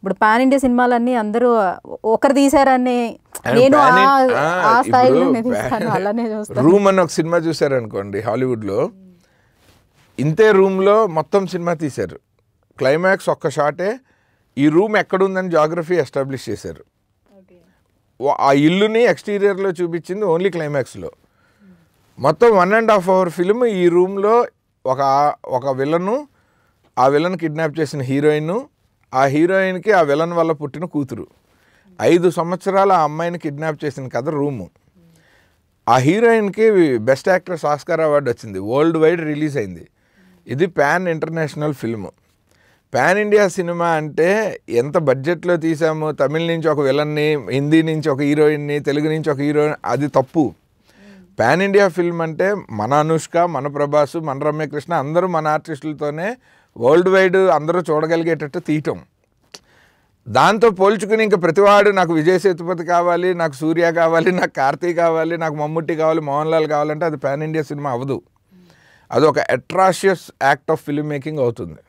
ఇప్పుడు pan India సినిమాలన్నీ అందరూ ఒకరు తీశారని నేను ఆ స్థాయిలోనే తీస్తాను, అలానే చూస్తాను. రూమ్ అని ఒక సినిమా చూసారనుకోండి హాలీవుడ్లో, ఇంతే రూమ్లో మొత్తం సినిమా తీశారు. క్లైమాక్స్ ఒక్క షాటే ఈ రూమ్ ఎక్కడుందని జాగ్రఫీ ఎస్టాబ్లిష్ చేశారు. ఆ ఇల్లుని ఎక్స్టీరియర్లో చూపించింది ఓన్లీ క్లైమాక్స్లో. మొత్తం 1.5 hour ఫిల్మ్ ఈ రూమ్లో ఒక విలను, ఆ విలన్ కిడ్నాప్ చేసిన హీరోయిన్, ఆ హీరోయిన్కి ఆ విలన్ వల్ల పుట్టిన కూతురు, 5 సంవత్సరాల ఆ అమ్మాయిని కిడ్నాప్ చేసిన కథ రూము. ఆ హీరోయిన్కి బెస్ట్ యాక్ట్రెస్ ఆస్కార్ అవార్డు వచ్చింది, వరల్డ్ వైడ్ రిలీజ్ అయింది. ఇది pan international film. Pan India cinema అంటే ఎంత బడ్జెట్లో తీసాము, తమిళ నుంచి ఒక విలన్ని, హిందీ నుంచి ఒక హీరోయిన్ని, తెలుగు నుంచి ఒక హీరోయిన్, అది తప్పు. పాన్ ఇండియా ఫిల్మ్ అంటే మన అనుష్క, మన ప్రభాస్, మన రమ్యకృష్ణ అందరూ మన ఆర్టిస్టులతోనే వరల్డ్ వైడ్ అందరూ చూడగలిగేటట్టు తీయటం. దాంతో పోల్చుకుని ఇంకా ప్రతివాడు నాకు విజయ్ సేతుపతి కావాలి, నాకు సూర్య కావాలి, నాకు కార్తీక్ కావాలి, నాకు మమ్ముట్టి కావాలి, మోహన్ లాల్ కావాలంటే అది పాన్ ఇండియా సినిమా అవ్వదు. అది ఒక atrocious act of film making అవుతుంది.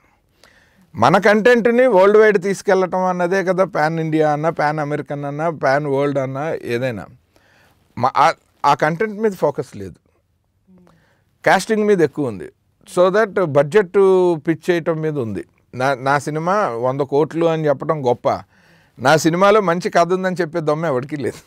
మన కంటెంట్ని వరల్డ్ వైడ్ తీసుకెళ్ళటం అన్నదే కదా పాన్ ఇండియా అన్న, పాన్ అమెరికన్ అన్న, పాన్ వరల్డ్ అన్న, ఏదైనా ఆ కంటెంట్ మీద ఫోకస్ లేదు, కాస్టింగ్ మీద ఎక్కువ ఉంది. సో దట్ బడ్జెట్ పిచ్ చేయటం మీద ఉంది. నా సినిమా 100 కోట్లు అని చెప్పడం గొప్ప, నా సినిమాలో మంచి కథ ఉందని చెప్పే దమ్మ ఎవరికి లేదు.